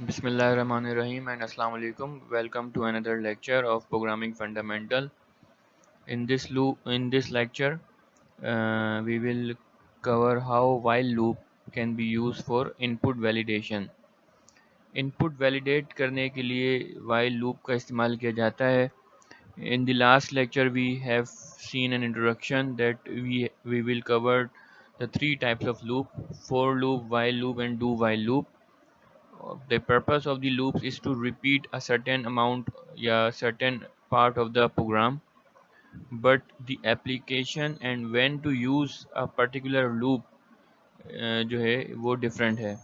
Bismillahirrahmanirrahim and Assalamu alaikum. Welcome to another lecture of Programming Fundamental. In this lecture, we will cover how while loop can be used for input validation. Input validate करने के लिए while loop का इस्तेमाल किया जाता है. In the last lecture, we have seen an introduction that we will cover the three types of loop: for loop, while loop, and do while loop. The purpose of the loops is to repeat a certain amount या certain part of the program, but the application and when to use a particular loop जो है वो different है.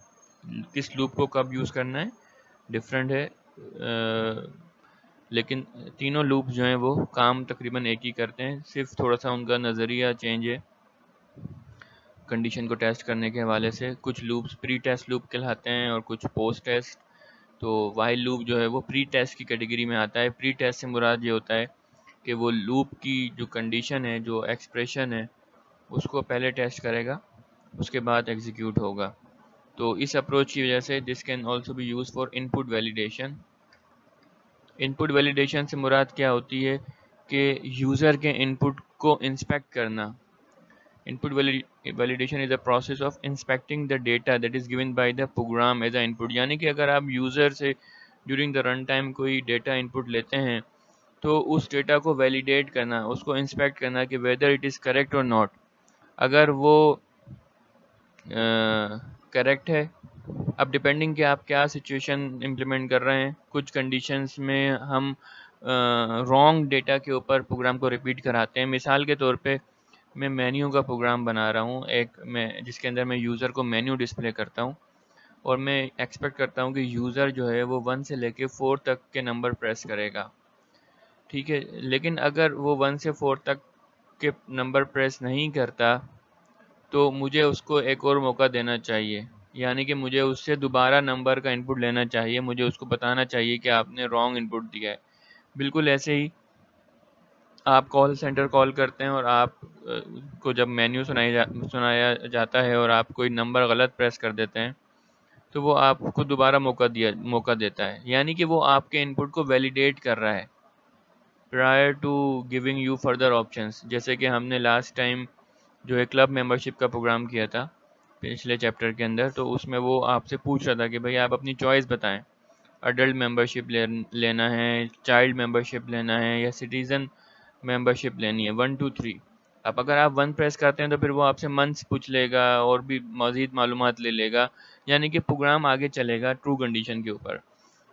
किस loop को कब use करना है different है, लेकिन तीनों लूप जो हैं वो काम तकरीबन एक ही करते हैं, सिर्फ थोड़ा सा उनका नज़रिया चेंज है कंडीशन को टेस्ट करने के हवाले से. कुछ लूप्स प्री टेस्ट लूप कहलाते हैं और कुछ पोस्ट टेस्ट. तो वाइल लूप जो है वो प्री टेस्ट की कैटेगरी में आता है. प्री टेस्ट से मुराद ये होता है कि वो लूप की जो कंडीशन है, जो एक्सप्रेशन है, उसको पहले टेस्ट करेगा, उसके बाद एग्जीक्यूट होगा. तो इस अप्रोच की वजह से this can also be use for input validation. Input validation से मुराद क्या होती है कि यूज़र के इनपुट को इंस्पेक्ट करना. Input validation is a process of inspecting the data that is given by the program as an input. यानी कि अगर आप यूज़र से during the run time कोई डेटा इनपुट लेते हैं तो उस डेटा को वैलिडेट करना, उसको इंस्पेक्ट करना कि वेदर इट इज़ करेक्ट और नॉट. अगर वो करेक्ट है, अब डिपेंडिंग कि आप क्या सिचुएशन इम्प्लीमेंट कर रहे हैं. कुछ कंडीशंस में हम रॉन्ग डेटा के ऊपर प्रोग्राम को रिपीट कराते हैं. मिसाल के तौर पे मैं मेन्यू का प्रोग्राम बना रहा हूँ जिसके अंदर मैं यूज़र को मेन्यू डिस्प्ले करता हूँ और मैं एक्सपेक्ट करता हूँ कि यूज़र जो है वो 1 से लेके 4 तक के नंबर प्रेस करेगा. ठीक है, लेकिन अगर वो 1 से 4 तक के नंबर प्रेस नहीं करता तो मुझे उसको एक और मौका देना चाहिए, यानी कि मुझे उससे दोबारा नंबर का इनपुट लेना चाहिए. मुझे उसको बताना चाहिए कि आपने रॉन्ग इनपुट दिया है. बिल्कुल ऐसे ही आप कॉल सेंटर कॉल करते हैं और आप को जब मेन्यू सुनाया जाता है और आप कोई नंबर गलत प्रेस कर देते हैं तो वो आपको दोबारा मौका देता है, यानी कि वो आपके इनपुट को वैलिडेट कर रहा है prior to giving you further options. जैसे कि हमने लास्ट टाइम जो है क्लब मेंबरशिप का प्रोग्राम किया था पिछले चैप्टर के अंदर, तो उसमें वो आपसे पूछ रहा था कि भाई आप अपनी चॉइस बताएं, अडल्ट मेंबरशिप लेना है, चाइल्ड मेंबरशिप लेना है या सिटीज़न मेंबरशिप लेनी है, 1 2 3. अब अगर आप 1 प्रेस करते हैं तो फिर वो आपसे मंथ्स पूछ लेगा और भी मज़ीद मालूमात ले लेगा, यानी कि प्रोग्राम आगे चलेगा ट्रू कंडीशन के ऊपर.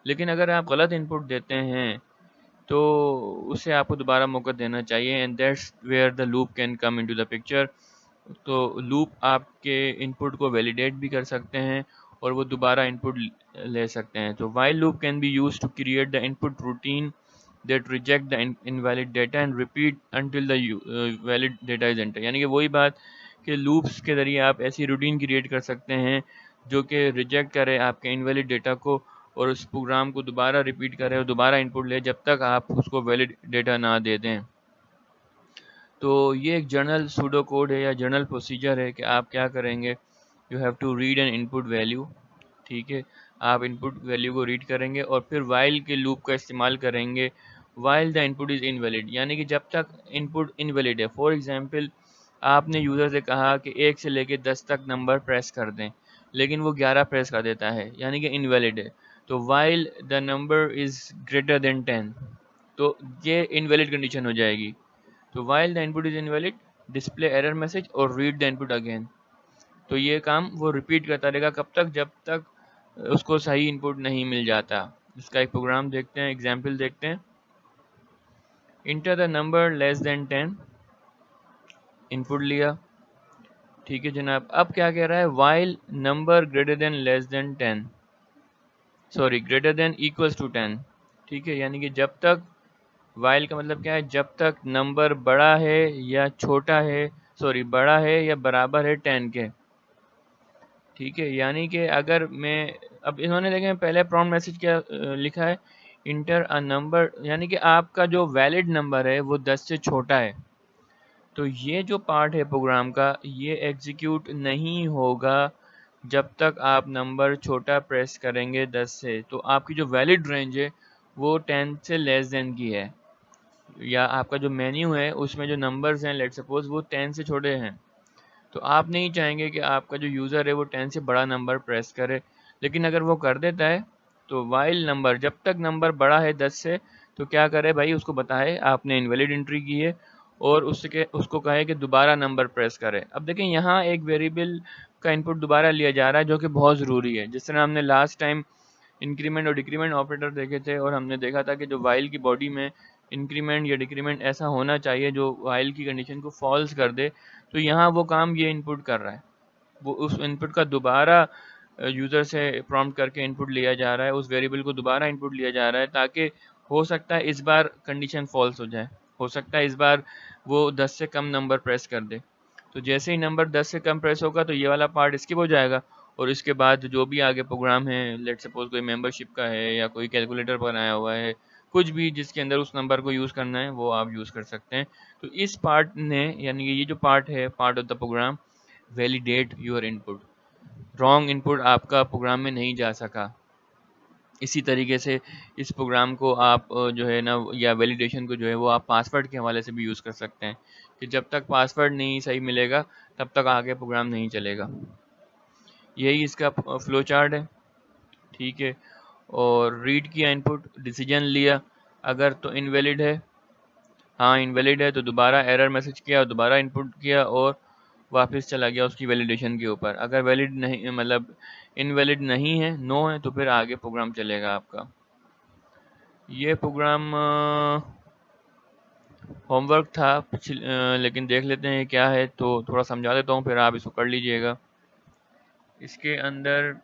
लेकिन अगर आप गलत इनपुट देते हैं तो उसे आपको दोबारा मौका देना चाहिए, and that's where the loop can come into the picture. तो लूप आपके इनपुट को वैलिडेट भी कर सकते हैं और वो दोबारा इनपुट ले सकते हैं. तो while loop can be use to create the input routine that reject the invalid data and repeat until the valid data is entered. यानी कि वही बात कि लूप्स के ज़रिए आप ऐसी रूटीन क्रिएट कर सकते हैं जो कि रिजेक्ट करे आपके इनवैलिड डेटा को और उस प्रोग्राम को दोबारा रिपीट करे और दोबारा इनपुट ले जब तक आप उसको वैलिड डेटा ना दे दें. तो ये एक जर्नल सूडो कोड है या जर्नल प्रोसीजर है कि आप क्या करेंगे. You have to read an input value. ठीक है, आप इनपुट वैल्यू को रीड करेंगे और फिर वाइल के लूप का इस्तेमाल करेंगे while the input is invalid, यानी कि जब तक इनपुट इनवैलिड है. फॉर एग्जांपल आपने यूज़र से कहा कि 1 से लेके 10 तक नंबर प्रेस कर दें, लेकिन वो 11 प्रेस कर देता है, यानी कि इनवैलिड है. तो while the number is greater than 10, तो ये इनवैलिड कंडीशन हो जाएगी. तो while the input is invalid, display error message और रीड द इनपुट अगेन. तो ये काम वो रिपीट करता रहेगा कब तक, जब तक उसको सही इनपुट नहीं मिल जाता. इसका एक प्रोग्राम देखते हैं, एग्जाम्पल देखते हैं. Enter the number less than 10, input लिया. ठीक है जनाब, अब क्या कह रहा है, while number greater than less than 10, sorry greater than equals to 10. ठीक है, यानी कि जब तक, वाइल का मतलब क्या है, जब तक नंबर बड़ा है या छोटा है, सॉरी बड़ा है या बराबर है 10 के. ठीक है, यानी कि अगर मैं, अब इन्होंने देखें पहले प्रॉम्प्ट मैसेज क्या लिखा है, इंटर अ नंबर, यानी कि आपका जो वैलिड नंबर है वो 10 से छोटा है. तो ये जो पार्ट है प्रोग्राम का ये एग्जीक्यूट नहीं होगा जब तक आप नंबर छोटा प्रेस करेंगे 10 से, तो आपकी जो वैलिड रेंज है वो 10 से लेस देन की है, या आपका जो मेन्यू है उसमें जो नंबर्स हैं लेट्स सपोज वो 10 से छोटे हैं, तो आप नहीं चाहेंगे कि आपका जो यूज़र है वो 10 से बड़ा नंबर प्रेस करे। लेकिन अगर वो कर देता है तो वाइल नंबर, जब तक नंबर बड़ा है 10 से, तो क्या करे भाई, उसको बताए आपने इनवैलिड एंट्री की है और उसको कहे कि दोबारा नंबर प्रेस करे। अब देखें यहाँ एक वेरिएबल का इनपुट दोबारा लिया जा रहा है जो कि बहुत ज़रूरी है। जिस तरह हमने लास्ट टाइम इंक्रीमेंट और डिक्रीमेंट ऑपरेटर देखे थे और हमने देखा था कि जो वाइल की बॉडी में इंक्रीमेंट या डिक्रीमेंट ऐसा होना चाहिए जो वाइल की कंडीशन को फॉल्स कर दे, तो यहाँ वो काम ये इनपुट कर रहा है। वो उस इनपुट का दोबारा यूज़र से प्रॉम्प्ट करके इनपुट लिया जा रहा है, उस वेरिएबल को दोबारा इनपुट लिया जा रहा है, ताकि हो सकता है इस बार कंडीशन फॉल्स हो जाए, हो सकता है इस बार वो 10 से कम नंबर प्रेस कर दे। तो जैसे ही नंबर 10 से कम प्रेस होगा तो ये वाला पार्ट स्किप हो जाएगा, और इसके बाद जो भी आगे प्रोग्राम है, लेट सपोज कोई मेंबरशिप का है या कोई कैलकुलेटर बनाया हुआ है, कुछ भी जिसके अंदर उस नंबर को यूज़ करना है वो आप यूज़ कर सकते हैं। तो इस पार्ट ने, यानी कि ये जो पार्ट है, part of the program validate your input, wrong input आपका प्रोग्राम में नहीं जा सका। इसी तरीके से इस प्रोग्राम को आप जो है ना, या वैलिडेशन को जो है वो आप पासवर्ड के हवाले से भी यूज़ कर सकते हैं, कि जब तक पासवर्ड नहीं सही मिलेगा तब तक आगे प्रोग्राम नहीं चलेगा। यही इसका फ्लो चार्ट है, ठीक है। और रीड किया इनपुट, डिसीजन लिया, अगर तो इनवैलिड है, हाँ इनवैलिड है, तो दोबारा एरर मैसेज किया, दोबारा इनपुट किया और वापस चला गया उसकी वैलिडेशन के ऊपर। अगर वैलिड नहीं, मतलब इनवैलिड नहीं है, नो है, तो फिर आगे प्रोग्राम चलेगा आपका। ये प्रोग्राम होमवर्क था लेकिन देख लेते हैं क्या है, तो थोड़ा समझा देता हूँ फिर आप इसको कर लीजिएगा। इसके अंदर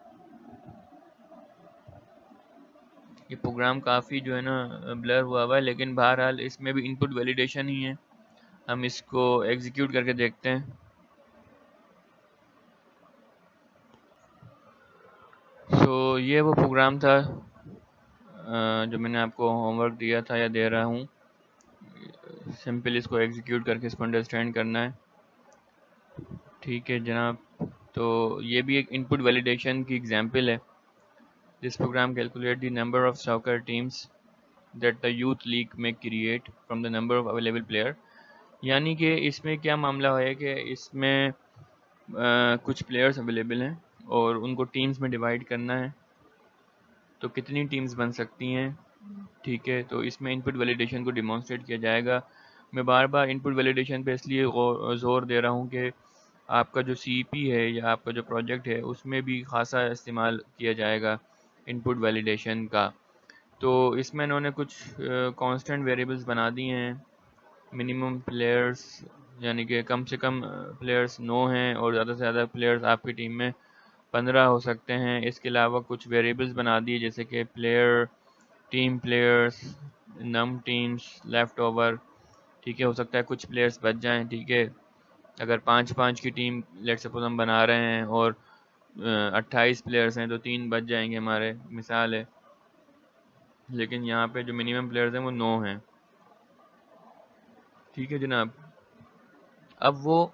ये प्रोग्राम काफ़ी जो है ना ब्लर हुआ हुआ है, लेकिन बहरहाल इसमें भी इनपुट वैलिडेशन ही है। हम इसको एग्जीक्यूट करके देखते हैं। ये वो प्रोग्राम था जो मैंने आपको होमवर्क दिया था या दे रहा हूँ। सिंपल इसको एग्जीक्यूट करके इसको अंडरस्टैंड करना है, ठीक है जनाब। तो ये भी एक इनपुट वैलिडेशन की एग्जांपल है। This program calculate the number of soccer teams that the youth league में create from the number of available player. यानी कि इसमें क्या मामला है कि इसमें कुछ प्लेयर्स अवेलेबल हैं और उनको टीम्स में डिवाइड करना है, तो कितनी टीम्स बन सकती हैं, ठीक है। तो इसमें इनपुट वैलिडेशन को डिमॉन्स्ट्रेट किया जाएगा। मैं बार बार इनपुट वैलिडेशन पे इसलिए ज़ोर दे रहा हूँ कि आपका जो सीपी है या आपका जो प्रोजेक्ट है उसमें भी खासा इस्तेमाल किया जाएगा इनपुट वैलिडेशन का। तो इसमें इन्होंने कुछ कांस्टेंट वेरिएबल्स बना दिए हैं। मिनिमम प्लेयर्स, यानी कि कम से कम प्लेयर्स 9 हैं और ज़्यादा से ज़्यादा प्लेयर्स आपकी टीम में 15 हो सकते हैं। इसके अलावा कुछ वेरिएबल्स बना दिए जैसे कि प्लेयर, टीम प्लेयर्स, नम टीम्स, लेफ़्ट ओवर, ठीक है। हो सकता है कुछ प्लेयर्स बच जाएं, ठीक है। अगर 5-5 की टीम लेट्स सपोज हम बना रहे हैं और 28 प्लेयर्स हैं तो 3 बच जाएंगे हमारे, मिसाल है। लेकिन यहाँ पे जो मिनिमम प्लेयर्स हैं वो 9 हैं, ठीक है जनाब। अब वो,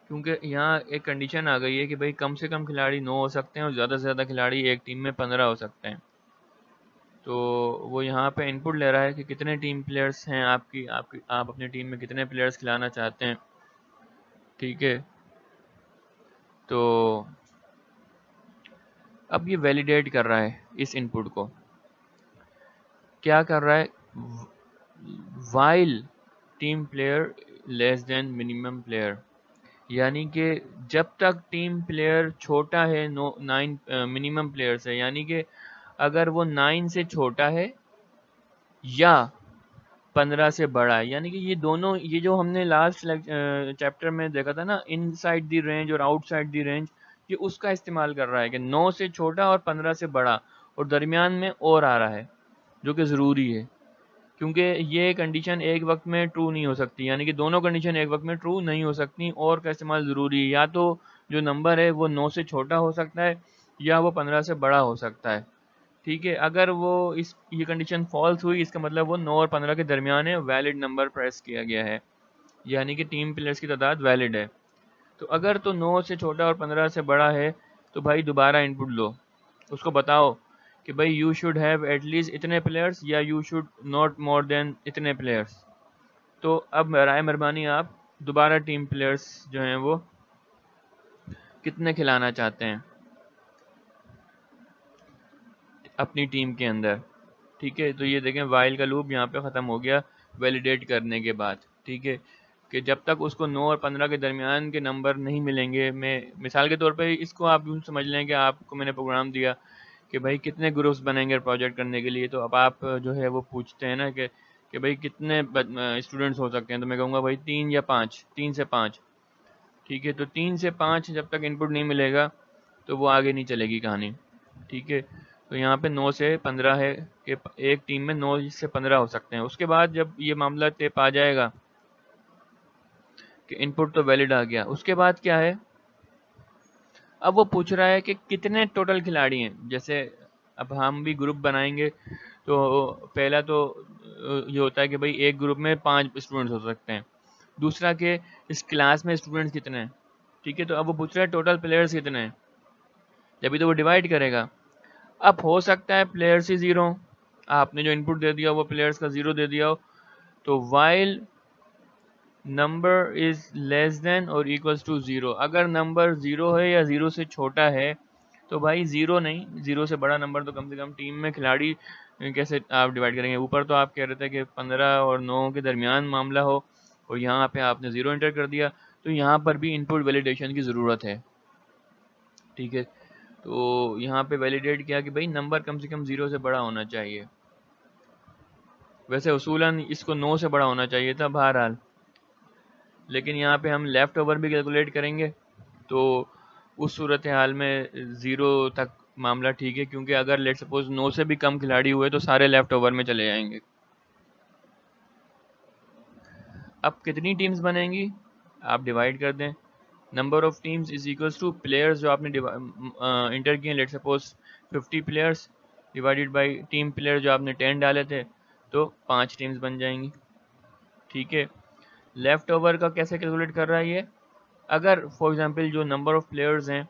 क्योंकि यहाँ एक कंडीशन आ गई है कि भाई कम से कम खिलाड़ी 9 हो सकते हैं और ज़्यादा से ज़्यादा खिलाड़ी एक टीम में 15 हो सकते हैं। तो वो यहाँ पे इनपुट ले रहा है कि कितने टीम प्लेयर्स हैं आपकी आपकी आप अपनी टीम में कितने प्लेयर्स खिलाना चाहते हैं, ठीक है। तो अब ये वैलिडेट कर रहा है इस इनपुट को, क्या कर रहा है, while team player less than minimum player. यानी कि जब तक टीम प्लेयर छोटा है 9 मिनिमम प्लेयर से, यानी कि अगर वो 9 से छोटा है या 15 से बड़ा है, यानी कि ये दोनों, ये जो हमने लास्ट चैप्टर में देखा था ना, इनसाइड द रेंज और आउटसाइड द रेंज, ये उसका इस्तेमाल कर रहा है कि 9 से छोटा और 15 से बड़ा और दरमियान में और आ रहा है, जो कि ज़रूरी है क्योंकि ये कंडीशन एक वक्त में ट्रू नहीं हो सकती। यानी कि दोनों कंडीशन एक वक्त में ट्रू नहीं हो सकती, और का इस्तेमाल ज़रूरी है। या तो जो नंबर है वो 9 से छोटा हो सकता है या वो 15 से बड़ा हो सकता है, ठीक है। अगर वो ये कंडीशन फॉल्स हुई, इसका मतलब वो 9 और 15 के दरमियान है, वैलिड नंबर प्रेस किया गया है, यानी कि टीम प्लेयर्स की तादाद वैलिड है। तो अगर तो 9 से छोटा और 15 से बड़ा है तो भाई दोबारा इनपुट लो, उसको बताओ कि भाई यू शुड हैव एटलीस्ट इतने प्लेयर्स या you should not more than इतने प्लेयर्स। तो अब राय मेहरबानी आप दोबारा टीम प्लेयर्स जो हैं वो कितने खिलाना चाहते हैं अपनी टीम के अंदर। ठीक है, तो ये देखें वाइल का लूप यहाँ पे ख़त्म हो गया वैलिडेट करने के बाद। ठीक है, कि जब तक उसको 9 और 15 के दरमियान के नंबर नहीं मिलेंगे, मैं मिसाल के तौर पे इसको आप यूँ समझ लें कि आपको मैंने प्रोग्राम दिया कि भाई कितने ग्रुप्स बनेंगे प्रोजेक्ट करने के लिए, तो अब आप जो है वो पूछते हैं ना कि भाई कितने स्टूडेंट्स हो सकते हैं, तो मैं कहूँगा भाई 3 या 5, 3 से 5। ठीक है, तो 3 से 5 जब तक इनपुट नहीं मिलेगा तो वो आगे नहीं चलेगी कहानी। ठीक है, तो यहाँ पे 9 से 15 है कि एक टीम में 9 से 15 हो सकते हैं। उसके बाद जब ये मामला तय पा जाएगा कि इनपुट तो वैलिड आ गया, उसके बाद क्या है, अब वो पूछ रहा है कि कितने टोटल खिलाड़ी हैं। जैसे अब हम भी ग्रुप बनाएंगे तो पहला तो ये होता है कि भाई एक ग्रुप में 5 स्टूडेंट्स हो सकते हैं, दूसरा कि इस क्लास में स्टूडेंट्स कितने हैं। ठीक है, तो अब वो पूछ रहा है टोटल प्लेयर्स कितने हैं, जब तो वो डिवाइड करेगा। अब हो सकता है प्लेयर्स ही ज़ीरो, आपने जो इनपुट दे दिया वो प्लेयर्स का ज़ीरो दे दिया हो, तो while number is less than और इक्वल्स टू ज़ीरो, अगर नंबर ज़ीरो है या ज़ीरो से छोटा है तो भाई ज़ीरो नहीं, ज़ीरो से बड़ा नंबर तो कम से कम टीम में खिलाड़ी कैसे आप डिवाइड करेंगे। ऊपर तो आप कह रहे थे कि 15 और 9 के दरमियान मामला हो और यहाँ पे आपने ज़ीरो एंटर कर दिया, तो यहाँ पर भी इनपुट वैलिडेशन की ज़रूरत है। ठीक है, तो यहाँ पे वैलिडेट किया कि भाई नंबर कम से कम 0 से बड़ा होना चाहिए। वैसे उसूलन इसको 9 से बड़ा होना चाहिए था बहरहाल, लेकिन यहाँ पे हम लेफ़्ट ओवर भी कैलकुलेट करेंगे तो उस सूरत हाल में 0 तक मामला ठीक है, क्योंकि अगर लेट सपोज 9 से भी कम खिलाड़ी हुए तो सारे लेफ़्ट ओवर में चले जाएंगे। अब कितनी टीम्स बनेंगी आप डिवाइड कर दें, number of teams is equals two players जो आपने इंटर किए, let suppose 50 players divided by team player जो आपने 10 डाले थे, तो 5 टीम्स बन जाएंगी। ठीक है, लेफ़्ट ओवर का कैसे कैलकुलेट कर रहा है ये, अगर फॉर एग्जांपल जो नंबर ऑफ प्लेयर्स हैं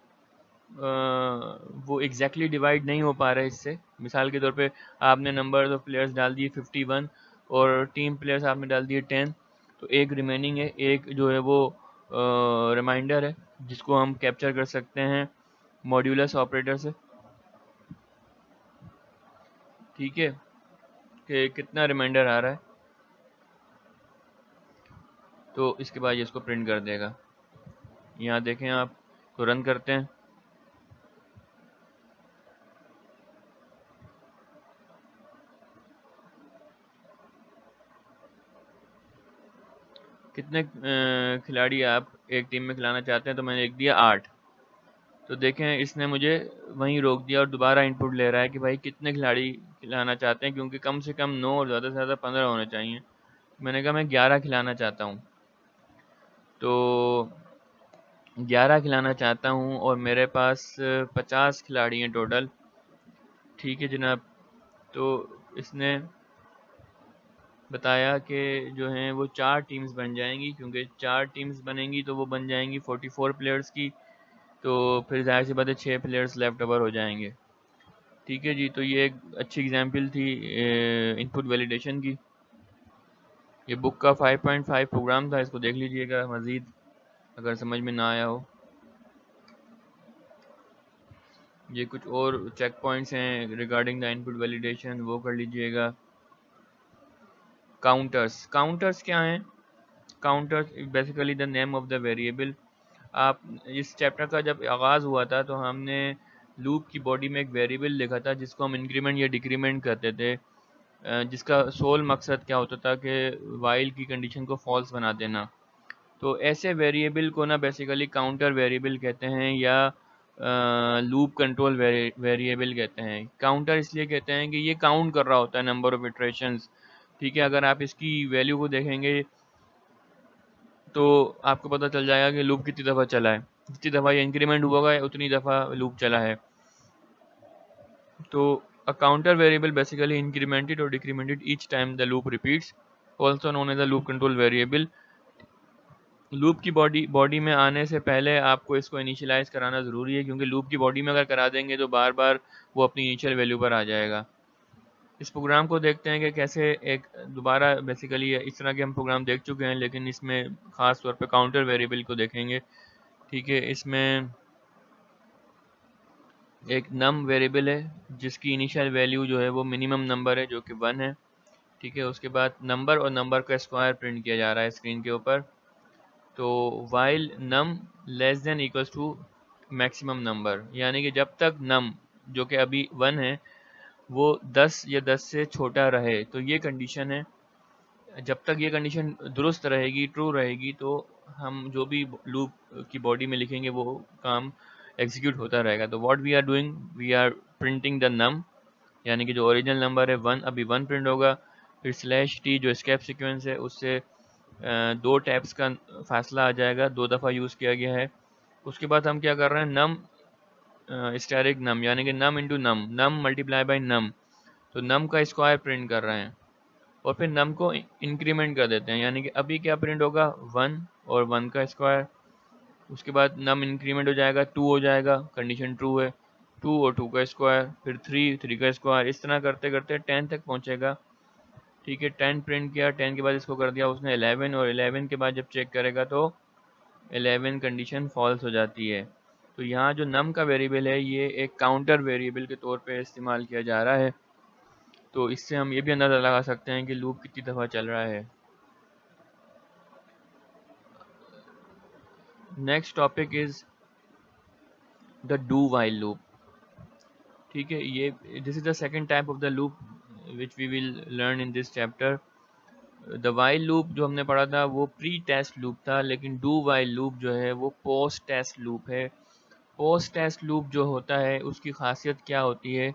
वो एग्जैक्टली डिवाइड नहीं हो पा रहे इससे, मिसाल के तौर पे आपने नंबर ऑफ प्लेयर्स डाल दिए 51 और टीम प्लेयर्स आपने डाल दिए 10, तो एक रिमेनिंग है, एक जो है वो रिमाइंडर है जिसको हम कैप्चर कर सकते हैं मॉड्यूलस ऑपरेटर से। ठीक है, कि कितना रिमाइंडर आ रहा है, तो इसके बाद ये इसको प्रिंट कर देगा। यहाँ देखें आप, तो रन करते हैं, कितने खिलाड़ी आप एक टीम में खिलाना चाहते हैं, तो मैंने लिख दिया 8। तो देखें इसने मुझे वहीं रोक दिया और दोबारा इनपुट ले रहा है कि भाई कितने खिलाड़ी खिलाना चाहते हैं, क्योंकि कम से कम 9 और ज़्यादा से ज़्यादा 15 होने चाहिए। मैंने कहा मैं 11 खिलाना चाहता हूँ, तो 11 खिलाना चाहता हूँ और मेरे पास 50 खिलाड़ी हैं टोटल। ठीक है जनाब, तो इसने बताया कि जो हैं वो 4 टीम्स बन जाएंगी, क्योंकि 4 टीम्स बनेंगी तो वो बन जाएंगी 44 प्लेयर्स की, तो फिर जाहिर सी बात है 6 प्लेयर्स लेफ्ट ओवर हो जाएंगे। ठीक है जी, तो ये एक अच्छी एग्जांपल थी इनपुट वैलिडेशन की। ये बुक का 5.5 प्रोग्राम था, इसको देख लीजिएगा मज़ीद अगर समझ में ना आया हो। ये कुछ और चेक पॉइंट्स हैं रिगार्डिंग द इनपुट वैलिडेशन, वो कर लीजिएगा। काउंटर्स, काउंटर्स क्या हैं, counters basically the name of the variable. आप इस चैप्टर का जब आगाज़ हुआ था तो हमने लूप की बॉडी में एक वेरिएबल लिखा था जिसको हम इंक्रीमेंट या डिक्रीमेंट करते थे, जिसका सोल मकसद क्या होता था कि वाइल की कंडीशन को फॉल्स बना देना। तो ऐसे वेरिएबल को ना बेसिकली काउंटर वेरिएबल कहते हैं या लूप कंट्रोल वेरिएबल कहते हैं। काउंटर इसलिए कहते हैं कि ये काउंट कर रहा होता है नंबर ऑफ इटरेशंस। ठीक है, अगर आप इसकी वैल्यू को देखेंगे तो आपको पता चल जाएगा कि लूप कितनी दफ़ा चला है, जितनी दफ़ा ये इंक्रीमेंट हुआ है उतनी दफ़ा लूप चला है। तो a counter variable basically incremented or decremented each time the loop repeats, also known as a loop control variable। Loop की बॉडी में आने से पहले आपको इसको इनिशियलाइज़ कराना ज़रूरी है, क्योंकि लूप की बॉडी में अगर करा देंगे तो बार बार वो अपनी इनिशियल वैल्यू पर आ जाएगा। इस प्रोग्राम को देखते हैं कि कैसे एक दोबारा बेसिकली इस तरह के हम प्रोग्राम देख चुके हैं, लेकिन इसमें ख़ास तौर पे काउंटर वेरिएबल को देखेंगे। ठीक है, इसमें एक नम वेरिएबल है जिसकी इनिशियल वैल्यू जो है वो मिनिमम नंबर है जो कि 1 है। ठीक है, उसके बाद नंबर और नंबर का स्क्वायर प्रिंट किया जा रहा है स्क्रीन के ऊपर। तो while num less than equals to maximum number, यानी कि जब तक नम जो कि अभी 1 है वो 10 या 10 से छोटा रहे, तो ये कंडीशन है। जब तक ये कंडीशन दुरुस्त रहेगी, ट्रू रहेगी, तो हम जो भी लूप की बॉडी में लिखेंगे वो काम एग्जीक्यूट होता रहेगा। तो what we are doing, we are printing the num, यानी कि जो ओरिजिनल नंबर है 1 अभी 1 प्रिंट होगा। फिर स्लैश टी जो स्केप सीक्वेंस है उससे 2 टैब्स का फासला आ जाएगा, 2 दफ़ा यूज़ किया गया है। उसके बाद हम क्या कर रहे हैं, नम स्टैटिक नम, यानी कि num into num, num multiply by num, तो नम का स्क्वायर प्रिंट कर रहे हैं। और फिर नम को इंक्रीमेंट कर देते हैं, यानी कि अभी क्या प्रिंट होगा 1 और 1 का स्क्वायर। उसके बाद नम इंक्रीमेंट हो जाएगा, 2 हो जाएगा, कंडीशन ट्रू है, 2 और 2 का स्क्वायर, फिर 3 का स्क्वायर, इस तरह करते करते 10 तक पहुंचेगा। ठीक है, 10 प्रिंट किया, 10 के बाद इसको कर दिया उसने 11, और 11 के बाद जब चेक करेगा तो 11 कंडीशन फॉल्स हो जाती है। तो यहाँ जो नम का वेरिएबल है ये एक काउंटर वेरिएबल के तौर पे इस्तेमाल किया जा रहा है। तो इससे हम ये भी अंदाज़ा लगा सकते हैं कि लूप कितनी दफ़ा चल रहा है। Next topic is the do while loop. ठीक है, ये this is the second type of the loop which we will learn in this chapter. The while loop जो हमने पढ़ा था वो प्री टेस्ट लूप था, लेकिन डू वाइल लूप जो है वो पोस्ट टेस्ट लूप है। पोस्ट टेस्ट लूप जो होता है उसकी खासियत क्या होती है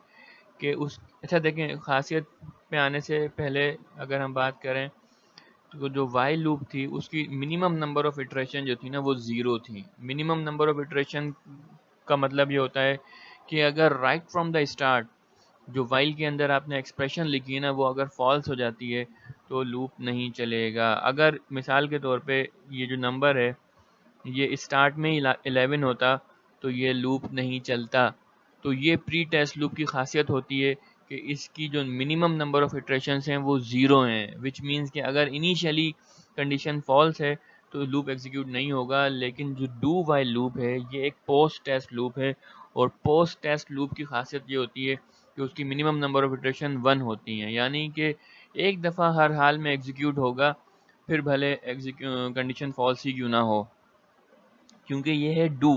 कि उस अच्छा देखें, खासियत पे आने से पहले अगर हम बात करें तो जो वाइल लूप थी उसकी मिनिमम नंबर ऑफ इटरेशन जो थी ना वो 0 थी। मिनिमम नंबर ऑफ इटरेशन का मतलब ये होता है कि अगर राइट फ्रॉम द स्टार्ट जो वाइल के अंदर आपने एक्सप्रेशन लिखी है ना वो अगर फॉल्स हो जाती है तो लूप नहीं चलेगा। अगर मिसाल के तौर पे ये जो नंबर है ये स्टार्ट में 11 होता तो ये लूप नहीं चलता। तो ये प्री टेस्ट लूप की खासियत होती है कि इसकी जो मिनिमम नंबर ऑफ इटरेशंस हैं वो 0 हैं, विच मीन्स कि अगर इनिशियली कंडीशन फॉल्स है तो लूप एग्जीक्यूट नहीं होगा। लेकिन जो डू वाइल लूप है ये एक पोस्ट टेस्ट लूप है, और पोस्ट टेस्ट लूप की खासियत ये होती है कि उसकी मिनिमम नंबर ऑफ इटरेशन 1 होती हैं, यानी कि एक दफ़ा हर हाल में एग्जीक्यूट होगा, फिर भले कंडीशन फॉल्स ही क्यों ना हो, क्योंकि ये है डू,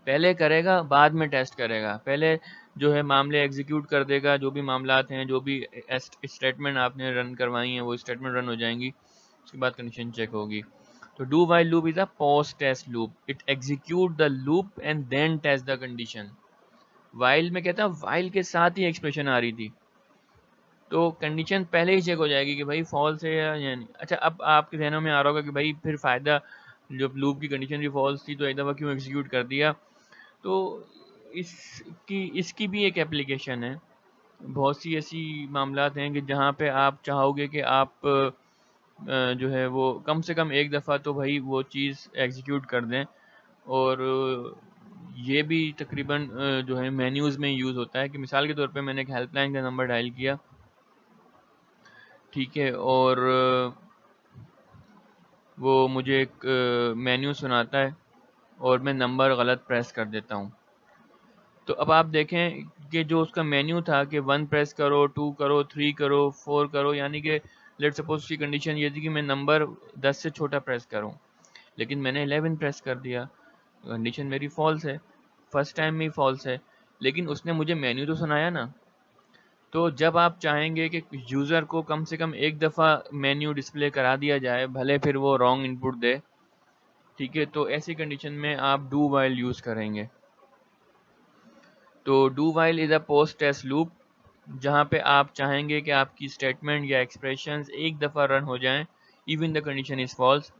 पहले करेगा बाद में टेस्ट करेगा। पहले जो है मामले एग्जीक्यूट कर देगा, जो भी मामलात हैं, जो भी स्टेटमेंट आपने रन करवाई हैं वो स्टेटमेंट रन हो जाएंगी, उसके बाद कंडीशन चेक होगी। तो do while loop is a post test loop, it execute the loop and then test the condition. While में कहता है वाइल के साथ ही एक्सप्रेशन आ रही थी, तो कंडीशन पहले ही चेक हो जाएगी कि भाई फॉल्स है या नहीं। अच्छा, अब आपके जहनों में आ रहा होगा कि भाई फिर फ़ायदा, जब लूप की कंडीशन भी फॉल्स थी तो एक दफ़ा क्यों एग्जीक्यूट कर दिया। तो इसकी भी एक एप्लीकेशन है। बहुत सी ऐसी मामलात हैं कि जहाँ पे आप चाहोगे कि आप जो है वो कम से कम एक दफ़ा तो भाई वो चीज़ एग्जीक्यूट कर दें, और ये भी तकरीबन जो है मेन्यूज़ में यूज़ होता है। कि मिसाल के तौर पे मैंने एक हेल्पलाइन का नंबर डायल किया, ठीक है, और वो मुझे एक मेन्यू सुनाता है और मैं नंबर गलत प्रेस कर देता हूँ। तो अब आप देखें कि जो उसका मेन्यू था कि 1 प्रेस करो, 2 करो, 3 करो, 4 करो, यानी कि लेट्स सपोज की कंडीशन ये थी कि मैं नंबर 10 से छोटा प्रेस करूँ, लेकिन मैंने 11 प्रेस कर दिया, कंडीशन मेरी फॉल्स है, फर्स्ट टाइम में ही फॉल्स है, लेकिन उसने मुझे मेन्यू तो सुनाया ना। तो जब आप चाहेंगे कि यूज़र को कम से कम एक दफ़ा मेन्यू डिस्प्ले करा दिया जाए, भले फिर वो रॉन्ग इनपुट दे, ठीक है, तो ऐसी कंडीशन में आप डू वाइल यूज़ करेंगे। तो do while is a post test loop, जहाँ पे आप चाहेंगे कि आपकी स्टेटमेंट या एक्सप्रेशंस एक दफ़ा रन हो जाएं even the condition is false.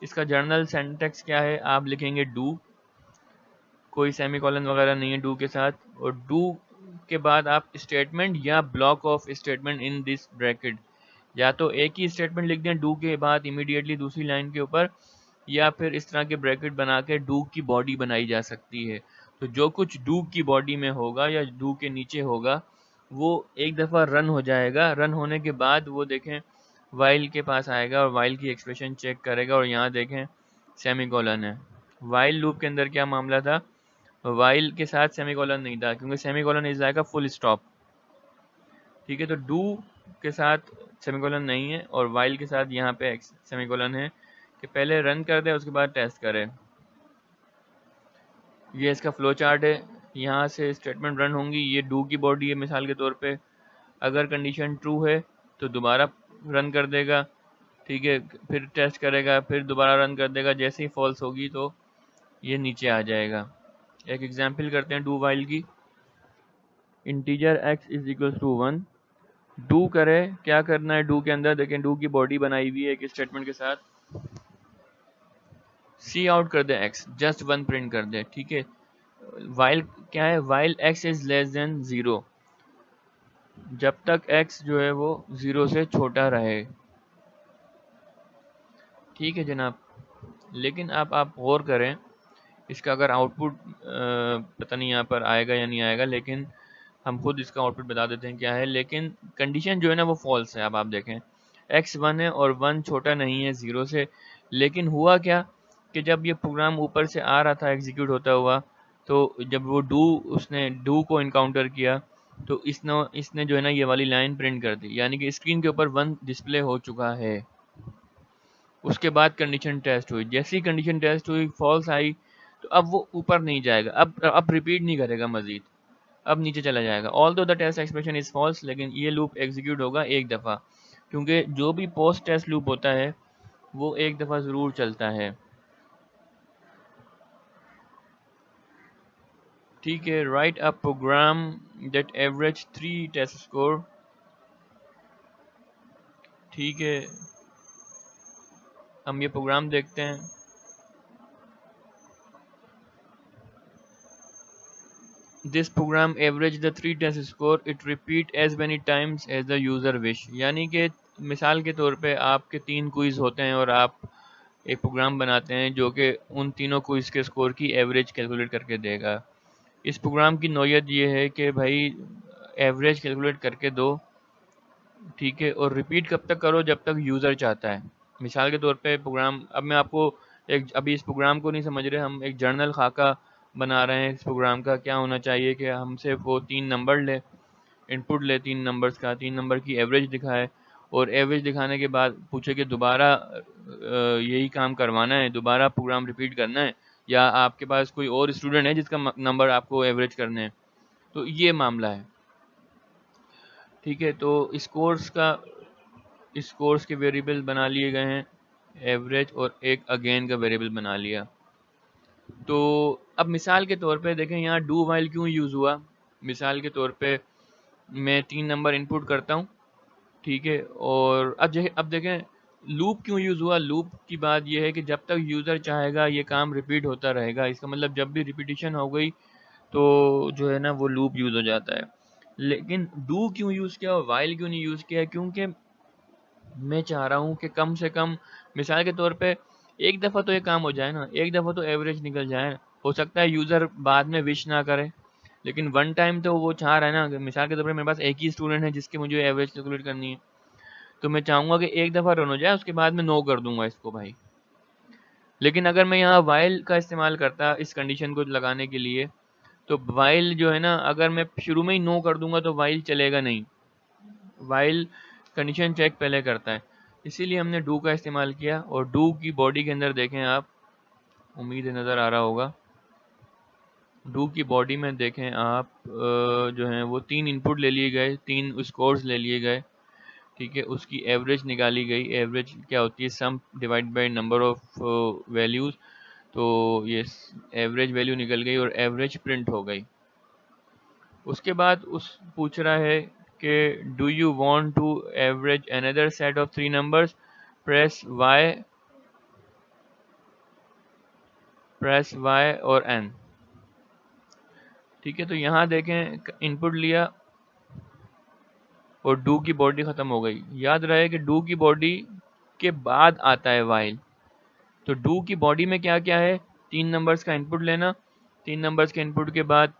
इसका जर्नल सेंटेक्स क्या है, आप लिखेंगे डू, कोई सेमीकोलन वगैरह नहीं है डू के साथ, और डू के बाद आप स्टेटमेंट या block of statement in this bracket, या तो एक ही स्टेटमेंट लिख दें डू के बाद इमीडिएटली दूसरी लाइन के ऊपर, या फिर इस तरह के ब्रैकेट बना के डू की बॉडी बनाई जा सकती है। तो जो कुछ डू की बॉडी में होगा या डू के नीचे होगा वो एक दफ़ा रन हो जाएगा। रन होने के बाद वो देखें वाइल के पास आएगा और वाइल की एक्सप्रेशन चेक करेगा और यहाँ देखें सेमीकोलन है। वाइल लूप के अंदर क्या मामला था, वाइल के साथ सेमीकोलन नहीं था क्योंकि semicolon is like a full stop. ठीक है, तो डू के साथ सेमीकोलन नहीं है और वाइल के साथ यहाँ पे सेमीकोलन है कि पहले रन कर दे उसके बाद टेस्ट करे। ये इसका फ्लो चार्ट है, यहाँ से स्टेटमेंट रन होंगी। ये डू की बॉडी है मिसाल के तौर पे, अगर कंडीशन ट्रू है तो दोबारा रन कर देगा, ठीक है, फिर टेस्ट करेगा, फिर दोबारा रन कर देगा। जैसे ही फॉल्स होगी तो ये नीचे आ जाएगा। एक एग्जांपल करते हैं डू वाइल की। Integer x is equal to 1, do करे, क्या करना है डू के अंदर देखें, डू की बॉडी बनाई हुई है एक स्टेटमेंट के साथ, सी आउट कर दे x, जस्ट 1 प्रिंट कर दे। ठीक है, वाइल क्या है, while x is less than 0, जब तक x जो है वो 0 से छोटा रहे। ठीक है जनाब, लेकिन आप गौर करें इसका अगर आउटपुट पता नहीं यहाँ पर आएगा या नहीं आएगा, लेकिन हम खुद इसका आउटपुट बता देते हैं क्या है। लेकिन कंडीशन जो है ना वो फॉल्स है। अब आप देखें x 1 है और 1 छोटा नहीं है 0 से, लेकिन हुआ क्या कि जब ये प्रोग्राम ऊपर से आ रहा था एग्जीक्यूट होता हुआ, तो जब वो उसने डू को इनकाउंटर किया तो इसने जो है ना ये वाली लाइन प्रिंट कर दी, यानी कि स्क्रीन के ऊपर 1 डिस्प्ले हो चुका है। उसके बाद कंडीशन टेस्ट हुई, जैसी कंडीशन टेस्ट हुई फॉल्स आई तो अब वो ऊपर नहीं जाएगा, अब रिपीट नहीं करेगा मजीद, अब नीचे चला जाएगा। Although the test expression is false, लेकिन ये लूप एग्जीक्यूट होगा एक दफ़ा, क्योंकि जो भी पोस्ट टेस्ट लूप होता है वो एक दफ़ा ज़रूर चलता है। ठीक है, write a program that average 3 test score. ठीक है, हम ये प्रोग्राम देखते हैं। This program average the 3 test score, it repeat as many times as the user wish. यानी कि मिसाल के तौर पे आपके 3 क्विज़ होते हैं और आप एक प्रोग्राम बनाते हैं जो कि उन तीनों क्विज़ के स्कोर की एवरेज कैलकुलेट करके देगा। इस प्रोग्राम की नौयत ये है कि भाई एवरेज कैलकुलेट करके दो, ठीक है, और रिपीट कब तक करो जब तक यूज़र चाहता है। मिसाल के तौर पे प्रोग्राम, अब मैं आपको अभी इस प्रोग्राम को नहीं समझ रहे, हम एक जर्नल खाका बना रहे हैं। इस प्रोग्राम का क्या होना चाहिए कि हमसे वो 3 नंबर ले, इनपुट ले 3 नंबर्स का, 3 नंबर की एवरेज दिखाए और एवरेज दिखाने के बाद पूछे कि दोबारा यही काम करवाना है, दोबारा प्रोग्राम रिपीट करना है, या आपके पास कोई और स्टूडेंट है जिसका नंबर आपको एवरेज करने हैं। तो ये मामला है। ठीक है, तो इस कोर्स के वेरिएबल बना लिए गए हैं, एवरेज और एक अगेन का वेरिएबल बना लिया। तो अब मिसाल के तौर पे देखें यहाँ डू वाइल क्यों यूज़ हुआ। मिसाल के तौर पे मैं 3 नंबर इनपुट करता हूँ, ठीक है, और अब देखें लूप क्यों यूज़ हुआ। लूप की बात यह है कि जब तक यूज़र चाहेगा ये काम रिपीट होता रहेगा। इसका मतलब जब भी रिपीटिशन हो गई तो जो है ना वो लूप यूज़ हो जाता है। लेकिन डू क्यों यूज़ किया और वाइल क्यों नहीं यूज़ किया, क्योंकि मैं चाह रहा हूँ कि कम से कम मिसाल के तौर पे एक दफ़ा तो ये काम हो जाए ना, एक दफ़ा तो एवरेज निकल जाए। हो सकता है यूज़र बाद में विश ना करे, लेकिन वन टाइम तो वो चाह रहा है ना। मिसाल के तौर पे मेरे पास एक ही स्टूडेंट है जिसकी मुझे एवरेज कैलकुलेट करनी है, तो मैं चाहूँगा कि एक दफ़ा रन हो जाए उसके बाद मैं नो कर दूंगा इसको भाई। लेकिन अगर मैं यहाँ वाइल का इस्तेमाल करता इस कंडीशन को लगाने के लिए, तो वाइल जो है ना अगर मैं शुरू में ही नो कर दूंगा तो वाइल चलेगा नहीं। वाइल कंडीशन चेक पहले करता है, इसीलिए हमने डू का इस्तेमाल किया। और डू की बॉडी के अंदर देखें आप, उम्मीद है नज़र आ रहा होगा, डू की बॉडी में देखें आप जो है वो 3 इनपुट ले लिए गए, 3 स्कोर्स ले लिए गए, ठीक है, उसकी एवरेज निकाली गई। एवरेज क्या होती है, sum divide by number of values. तो ये एवरेज वैल्यू निकल गई और एवरेज प्रिंट हो गई। उसके बाद उस पूछ रहा है कि do you want to average another set of 3 numbers, press Y और एन। ठीक है, तो यहाँ देखें इनपुट लिया और डू की बॉडी ख़त्म हो गई। याद रहे कि डू की बॉडी के बाद आता है वाइल, तो डू की बॉडी में क्या क्या है, 3 नंबर्स का इनपुट लेना, 3 नंबर्स के इनपुट के बाद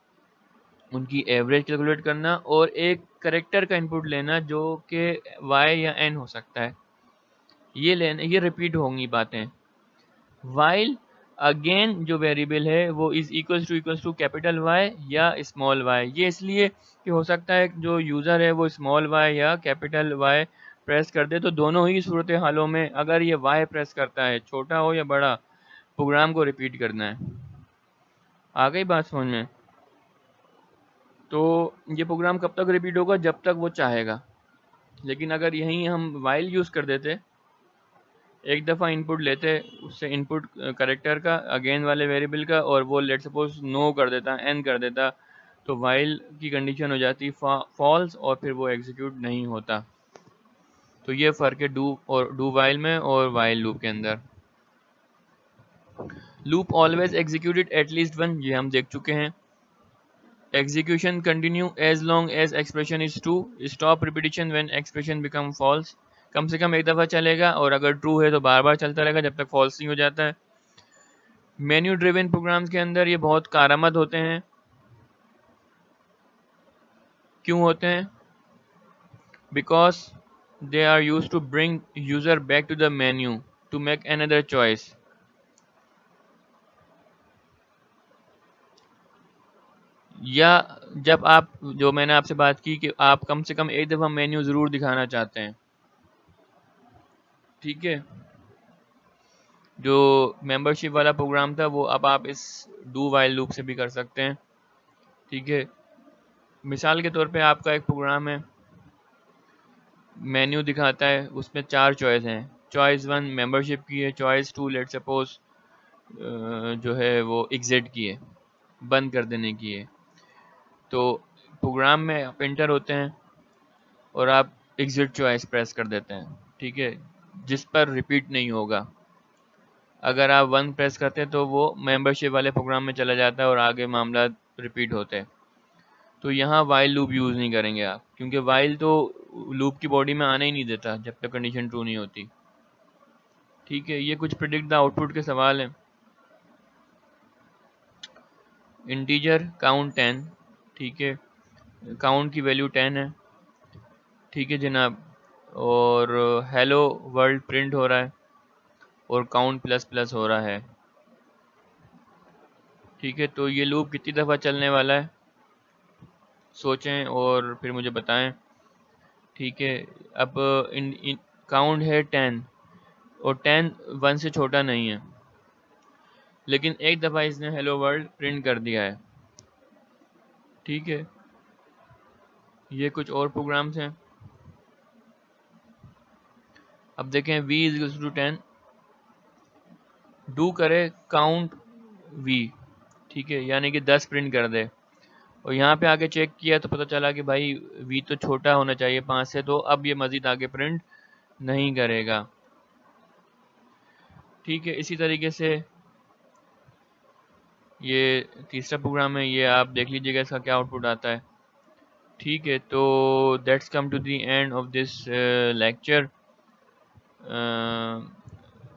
उनकी एवरेज कैलकुलेट करना और एक करेक्टर का इनपुट लेना जो कि y या n हो सकता है, ये लेना, ये रिपीट होंगी बातें। वाइल अगेन जो वेरिएबल है वो is equals to capital Y या स्मॉल y, ये इसलिए कि हो सकता है जो यूज़र है वो स्मॉल y या कैपिटल Y प्रेस कर दे, तो दोनों ही सूरत हालों में अगर ये y प्रेस करता है, छोटा हो या बड़ा, प्रोग्राम को रिपीट करना है। आ गई बात समझ में? तो ये प्रोग्राम कब तक रिपीट होगा, जब तक वो चाहेगा। लेकिन अगर यहीं हम वाइल यूज़ कर देते, एक दफ़ा इनपुट लेते, उससे इनपुट करेक्टर का अगेन वाले वेरिएबल का, और वो लेट सपोज नो कर देता, एन कर देता, तो वाइल की कंडीशन हो जाती फॉल्स और फिर वो एग्जीक्यूट नहीं होता। तो ये फ़र्क है डू वाइल में और वाइल लूप के अंदर। Loop always executed at least one, ये हम देख चुके हैं। Execution continue as long as expression is true, stop repetition when expression become false, कम से कम एक दफ़ा चलेगा और अगर ट्रू है तो बार बार चलता रहेगा जब तक फॉल्स नहीं हो जाता है। मेन्यू ड्रिवन प्रोग्राम्स के अंदर ये बहुत कारआमद होते हैं। क्यों होते हैं? Because they are use to bring user back to the menu to make another choice. या जब आप, जो मैंने आपसे बात की कि आप कम से कम एक दफ़ा मेन्यू ज़रूर दिखाना चाहते हैं, ठीक है, जो मेंबरशिप वाला प्रोग्राम था वो अब आप इस डू वाइल लूप से भी कर सकते हैं, ठीक है। मिसाल के तौर पे आपका एक प्रोग्राम है, मेन्यू दिखाता है, उसमें 4 चॉइस हैं। चॉइस 1 मेंबरशिप की है, चॉइस 2 लेट सपोज जो है वो एग्जिट की है, बंद कर देने की है। तो प्रोग्राम में आप एंटर होते हैं और आप एग्जिट चॉइस प्रेस कर देते हैं, ठीक है, जिस पर रिपीट नहीं होगा। अगर आप 1 प्रेस करते हैं तो वो मेंबरशिप वाले प्रोग्राम में चला जाता है और आगे मामला रिपीट होते हैं। तो यहाँ वाइल लूप यूज़ नहीं करेंगे आप, क्योंकि वाइल तो लूप की बॉडी में आने ही नहीं देता जब तक कंडीशन ट्रू नहीं होती, ठीक है। ये कुछ प्रिडिक्ट द आउटपुट के सवाल हैं। इंटीजर काउंट 10, ठीक है, काउंट की वैल्यू 10 है, ठीक है जनाब, और हेलो वर्ल्ड प्रिंट हो रहा है और काउंट प्लस प्लस हो रहा है, ठीक है। तो ये लूप कितनी दफ़ा चलने वाला है, सोचें और फिर मुझे बताएं, ठीक है। अब इन काउंट है 10 और 10 1 से छोटा नहीं है, लेकिन एक दफ़ा इसने हेलो वर्ल्ड प्रिंट कर दिया है, ठीक है। ये कुछ और प्रोग्राम्स हैं। अब देखें v इज टू 10, डू करे काउंट v, ठीक है, यानी कि 10 प्रिंट कर दे, और यहाँ पे आके चेक किया तो पता चला कि भाई v तो छोटा होना चाहिए 5 से, तो अब ये मज़ीद आगे प्रिंट नहीं करेगा, ठीक है। इसी तरीके से ये तीसरा प्रोग्राम है, ये आप देख लीजिएगा इसका क्या आउटपुट आता है, ठीक है। तो that's come to the end of this lecture.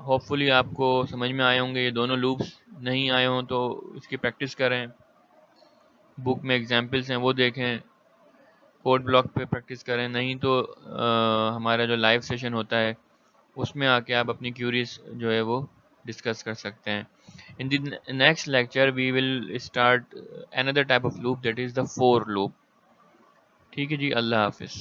Hopefully आपको समझ में आए होंगे ये दोनों लूप्स, नहीं आए हों तो इसकी प्रैक्टिस करें, बुक में एग्जाम्पल्स हैं वो देखें, कोड ब्लॉक पे प्रैक्टिस करें, नहीं तो हमारा जो लाइव सेशन होता है उसमें आके आप अपनी क्यूरीज जो है वो डिस्कस कर सकते हैं। In the next lecture we will start another type of loop, that is the for loop, ठीक है जी। अल्लाह हाफिज़।